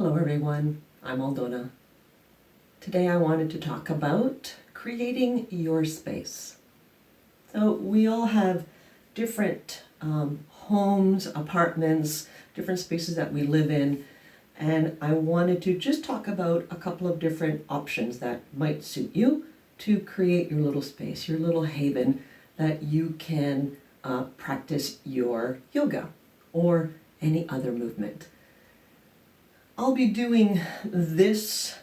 Hello everyone, I'm Aldona. Today I wanted to talk about creating your space. So we all have different homes, apartments, different spaces that we live in, and I wanted to just talk about a couple of different options that might suit you to create your little space, your little haven that you can practice your yoga or any other movement. I'll be doing this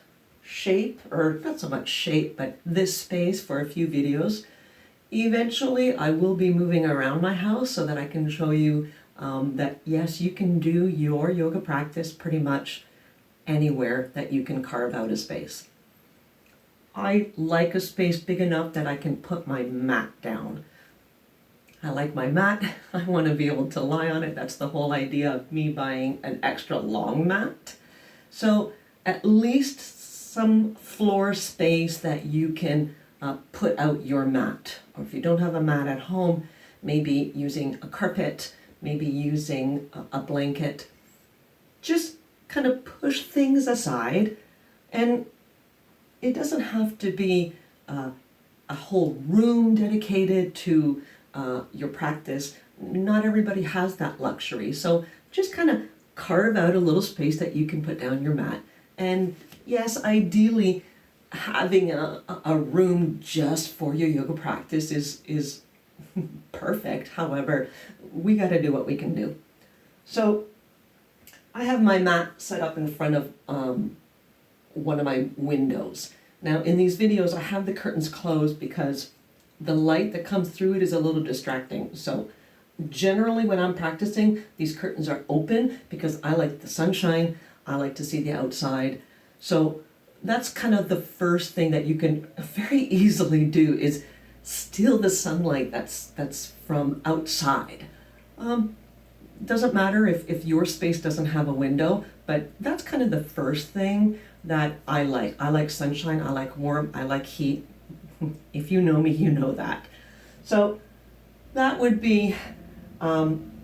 shape, or not so much shape, but this space for a few videos. Eventually, I will be moving around my house so that I can show you that yes, you can do your yoga practice pretty much anywhere that you can carve out a space. I like a space big enough that I can put my mat down. I like my mat. I want to be able to lie on it. That's the whole idea of me buying an extra long mat. So at least some floor space that you can put out your mat. Or if you don't have a mat at home, maybe using a carpet, maybe using a blanket. Just kind of push things aside, and it doesn't have to be a whole room dedicated to your practice. Not everybody has that luxury. So just kind of carve out a little space that you can put down your mat. And yes, ideally having a room just for your yoga practice is perfect. However, we got to do what we can do. So I have my mat set up in front of one of my windows. Now in these videos I have the curtains closed because the light that comes through it is a little distracting. So generally when I'm practicing, these curtains are open because I like the sunshine, I like to see the outside. So that's kind of the first thing that you can very easily do is steal the sunlight that's from outside. Doesn't matter if your space doesn't have a window, but that's kind of the first thing that I like. I like sunshine, I like warmth, I like heat. If you know me, you know that. So that would be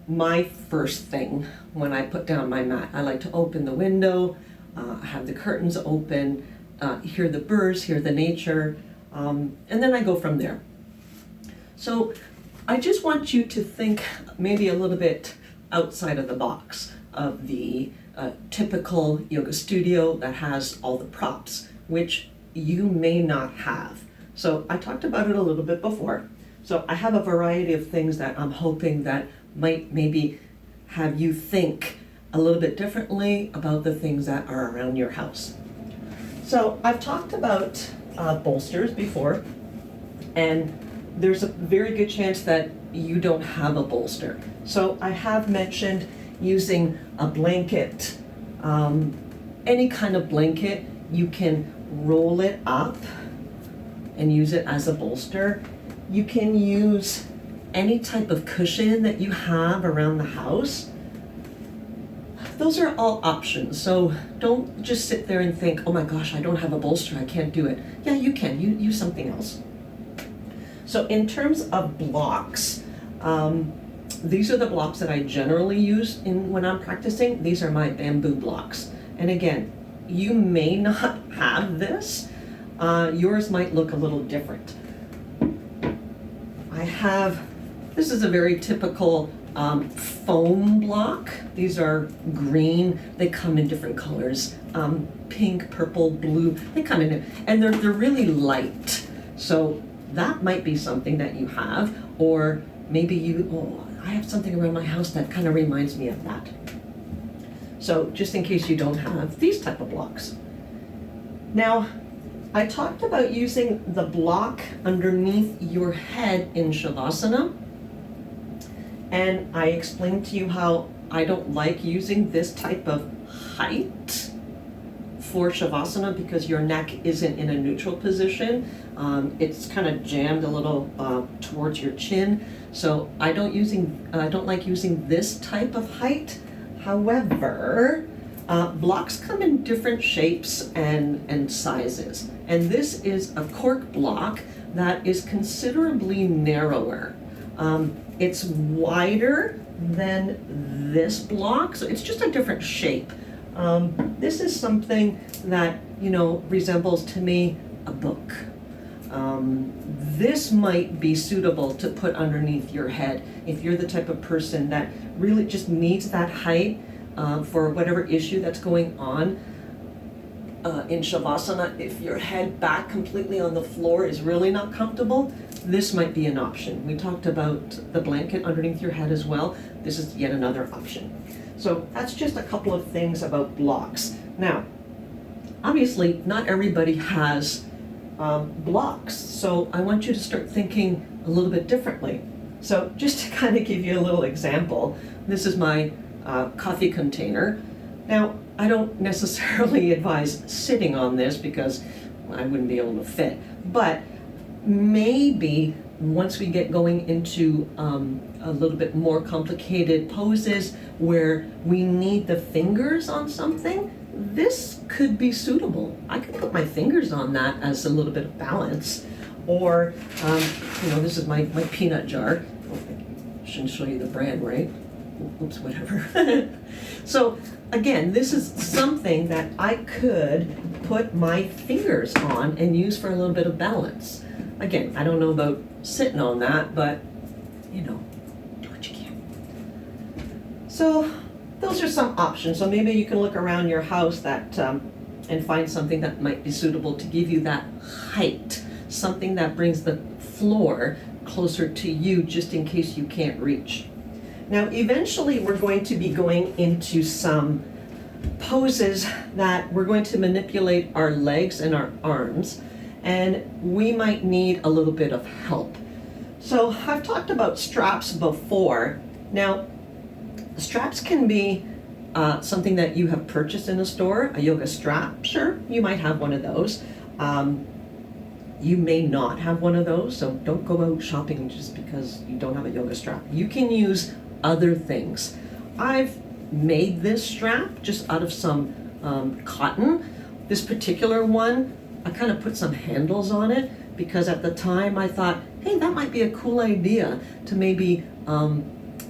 my first thing when I put down my mat. I like to open the window, have the curtains open, hear the birds, hear the nature, and then I go from there. So I just want you to think maybe a little bit outside of the box of the typical yoga studio that has all the props, which you may not have. So I talked about it a little bit before. So I have a variety of things that I'm hoping that might maybe have you think a little bit differently about the things that are around your house. So I've talked about bolsters before, and there's a very good chance that you don't have a bolster. So I have mentioned using a blanket, any kind of blanket. You can roll it up and use it as a bolster. You can use any type of cushion that you have around the house. Those are all options. So don't just sit there and think, oh my gosh, I don't have a bolster, I can't do it. Yeah, you can, use something else. So in terms of blocks, these are the blocks that I generally use when I'm practicing. These are my bamboo blocks. And again, you may not have this. Yours might look a little different. This is a very typical foam block. These are green. They come in different colors, pink, purple, blue. They come in, and they're really light. So that might be something that you have, or maybe I have something around my house that kind of reminds me of that. So just in case you don't have these type of blocks. Now, I talked about using the block underneath your head in Shavasana, and I explained to you how I don't like using this type of height for Shavasana because your neck isn't in a neutral position. It's kind of jammed a little towards your chin, so I don't like using this type of height. However, blocks come in different shapes and sizes. And this is a cork block that is considerably narrower. It's wider than this block, so it's just a different shape. This is something that, resembles to me a book. This might be suitable to put underneath your head if you're the type of person that really just needs that height for whatever issue that's going on. In Shavasana, if your head back completely on the floor is really not comfortable, this might be an option. We talked about the blanket underneath your head as well. This is yet another option. So that's just a couple of things about blocks. Now, obviously, not everybody has blocks, so I want you to start thinking a little bit differently. So just to kind of give you a little example, this is my coffee container. Now, I don't necessarily advise sitting on this because I wouldn't be able to fit, but maybe once we get going into a little bit more complicated poses where we need the fingers on something, this could be suitable. I could put my fingers on that as a little bit of balance. Or, this is my peanut jar. I shouldn't show you the brand, right? Oops, whatever. So again, this is something that I could put my fingers on and use for a little bit of balance. Again, I don't know about sitting on that, but do what you can. So those are some options. So maybe you can look around your house and find something that might be suitable to give you that height, something that brings the floor closer to you just in case you can't reach. Now, eventually we're going to be going into some poses that we're going to manipulate our legs and our arms, and we might need a little bit of help. So I've talked about straps before. Now, straps can be something that you have purchased in a store, a yoga strap. Sure, you might have one of those. You may not have one of those, so don't go out shopping just because you don't have a yoga strap. You can use other things. I've made this strap just out of some cotton. This particular one, I kind of put some handles on it because at the time I thought, hey, that might be a cool idea to maybe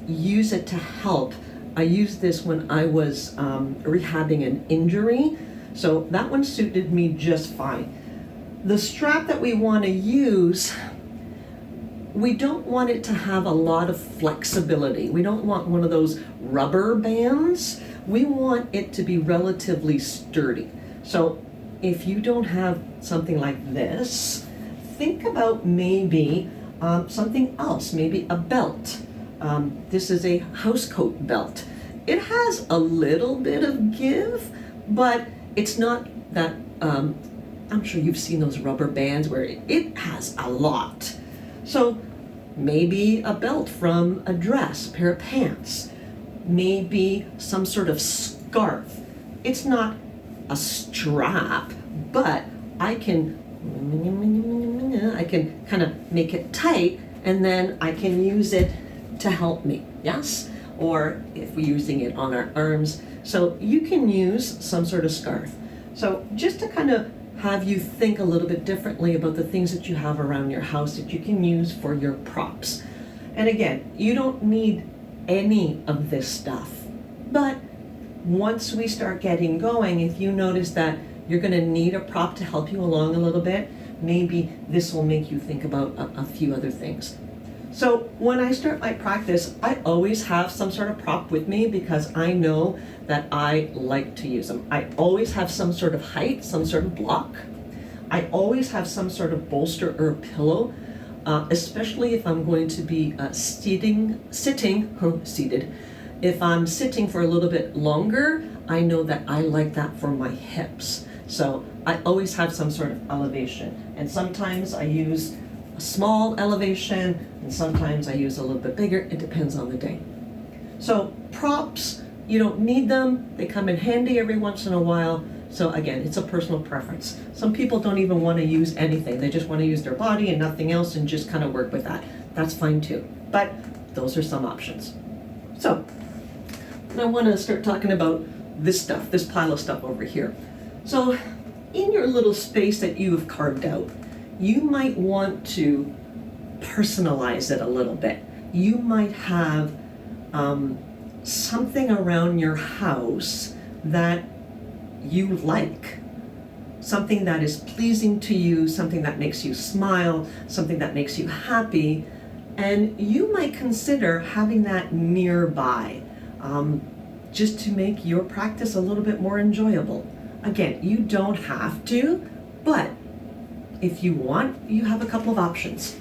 use it to help. I used this when I was rehabbing an injury, so that one suited me just fine. The strap that we want to use, we don't want it to have a lot of flexibility. We don't want one of those rubber bands. We want it to be relatively sturdy. So if you don't have something like this, think about maybe something else, maybe a belt. This is a housecoat belt. It has a little bit of give, but it's not that, I'm sure you've seen those rubber bands where it has a lot. So maybe a belt from a dress, a pair of pants, maybe some sort of scarf. It's not a strap, but I can kind of make it tight, and then I can use it to help me, yes? Or if we're using it on our arms, so you can use some sort of scarf. So just to kind of have you think a little bit differently about the things that you have around your house that you can use for your props. And again, you don't need any of this stuff, but once we start getting going, if you notice that you're going to need a prop to help you along a little bit, maybe this will make you think about a few other things. So when I start my practice, I always have some sort of prop with me because I know that I like to use them. I always have some sort of height, some sort of block. I always have some sort of bolster or pillow, especially if I'm going to be seated. If I'm sitting for a little bit longer, I know that I like that for my hips. So I always have some sort of elevation. And sometimes I use a small elevation, and sometimes I use a little bit bigger. It depends on the day. So props, you don't need them. They come in handy every once in a while. So again, it's a personal preference. Some people don't even want to use anything. They just want to use their body and nothing else and just kind of work with that. That's fine too. But those are some options. So I want to start talking about this stuff, this pile of stuff over here. So in your little space that you have carved out, you might want to personalize it a little bit. You might have something around your house that you like, something that is pleasing to you, something that makes you smile, something that makes you happy, and you might consider having that nearby, just to make your practice a little bit more enjoyable. Again, you don't have to, but if you want, you have a couple of options.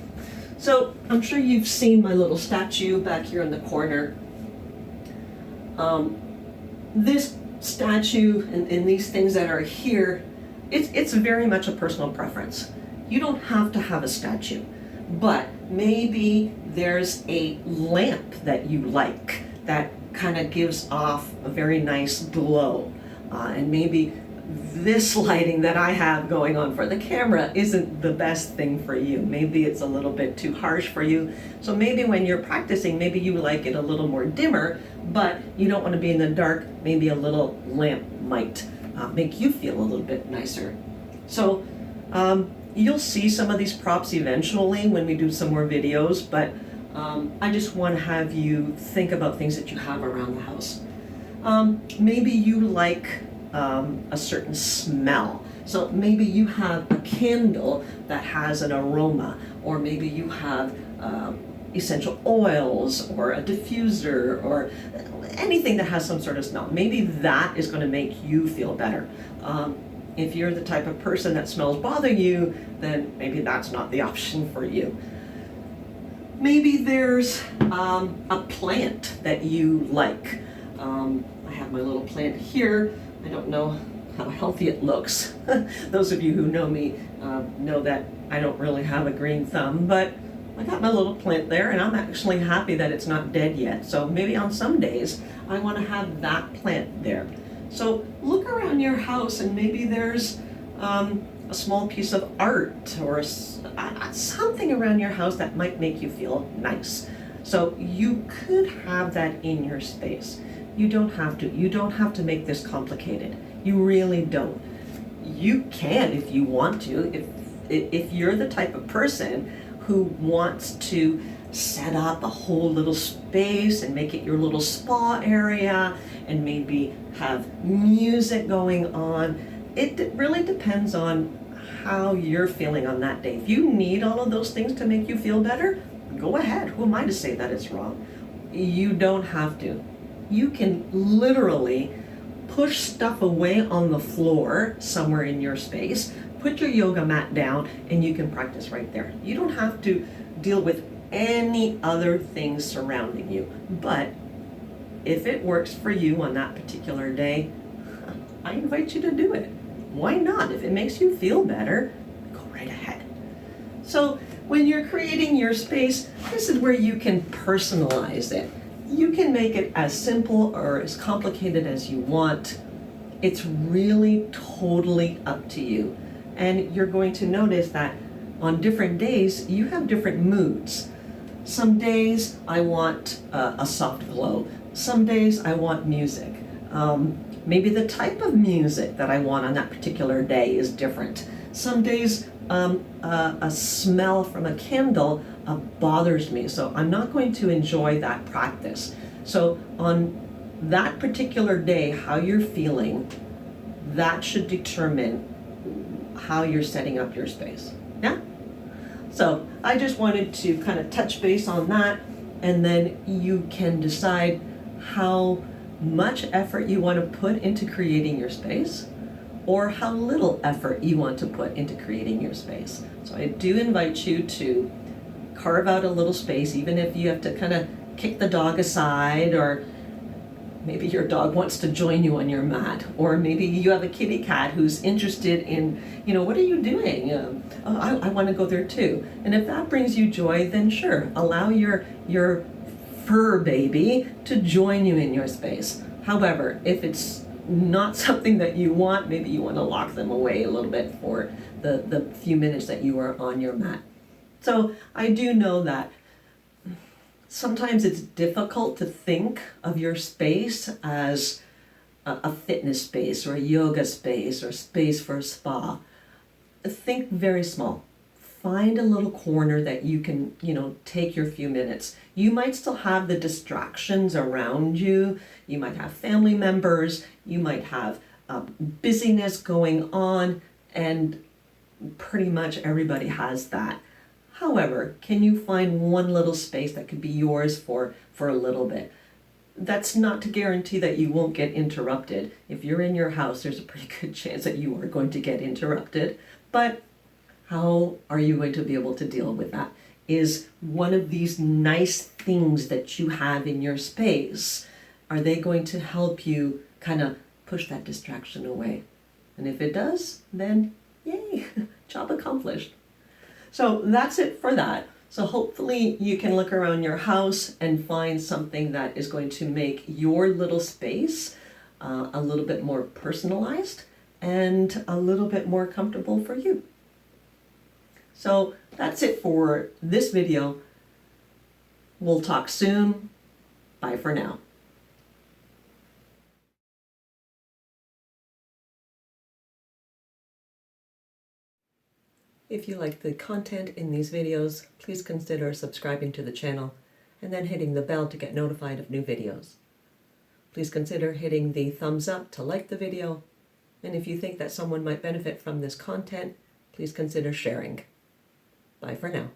So I'm sure you've seen my little statue back here in the corner. This statue and these things that are here, it's very much a personal preference. You don't have to have a statue, but maybe there's a lamp that you like that kind of gives off a very nice glow. And maybe this lighting that I have going on for the camera isn't the best thing for you. Maybe it's a little bit too harsh for you. So maybe when you're practicing, maybe you like it a little more dimmer, but you don't want to be in the dark. Maybe a little lamp might make you feel a little bit nicer. So you'll see some of these props eventually when we do some more videos, but I just want to have you think about things that you have around the house. Maybe you like a certain smell. So maybe you have a candle that has an aroma, or maybe you have essential oils or a diffuser or anything that has some sort of smell. Maybe that is going to make you feel better. If you're the type of person that smells bother you, then maybe that's not the option for you. Maybe there's a plant that you like. I have my little plant here. I don't know how healthy it looks. Those of you who know me know that I don't really have a green thumb, but I got my little plant there and I'm actually happy that it's not dead yet. So maybe on some days I want to have that plant there. So look around your house and maybe there's a small piece of art or something around your house that might make you feel nice. So you could have that in your space. You don't have to. You don't have to make this complicated. You really don't. You can if you want to. If you're the type of person who wants to set up a whole little space and make it your little spa area and maybe have music going on, it really depends on how you're feeling on that day. If you need all of those things to make you feel better, go ahead. Who am I to say that it's wrong? You don't have to. You can literally push stuff away on the floor somewhere in your space, put your yoga mat down, and you can practice right there. You don't have to deal with any other things surrounding you. But if it works for you on that particular day, I invite you to do it. Why not? If it makes you feel better, go right ahead. So when you're creating your space, this is where you can personalize it. You can make it as simple or as complicated as you want. It's really totally up to you. And you're going to notice that on different days, you have different moods. Some days I want a soft glow. Some days I want music. Maybe the type of music that I want on that particular day is different. Some days a smell from a candle bothers me, so I'm not going to enjoy that practice. So on that particular day, how you're feeling, that should determine how you're setting up your space. Yeah? So I just wanted to kind of touch base on that, and then you can decide how much effort you want to put into creating your space, or how little effort you want to put into creating your space. So I do invite you to carve out a little space, even if you have to kind of kick the dog aside, or maybe your dog wants to join you on your mat, or maybe you have a kitty cat who's interested in, what are you doing? I want to go there too. And if that brings you joy, then sure, allow your fur baby to join you in your space. However, if it's not something that you want, maybe you want to lock them away a little bit for the few minutes that you are on your mat. So I do know that sometimes it's difficult to think of your space as a fitness space or a yoga space or space for a spa. Think very small. Find a little corner that you can, take your few minutes. You might still have the distractions around you. You might have family members. You might have busyness going on, and pretty much everybody has that. However, can you find one little space that could be yours for a little bit? That's not to guarantee that you won't get interrupted. If you're in your house, there's a pretty good chance that you are going to get interrupted. But how are you going to be able to deal with that? Is one of these nice things that you have in your space, are they going to help you kind of push that distraction away? And if it does, then yay, job accomplished. So that's it for that. So hopefully you can look around your house and find something that is going to make your little space a little bit more personalized and a little bit more comfortable for you. So that's it for this video. We'll talk soon. Bye for now. If you like the content in these videos, please consider subscribing to the channel and then hitting the bell to get notified of new videos. Please consider hitting the thumbs up to like the video, and if you think that someone might benefit from this content, please consider sharing. Bye for now.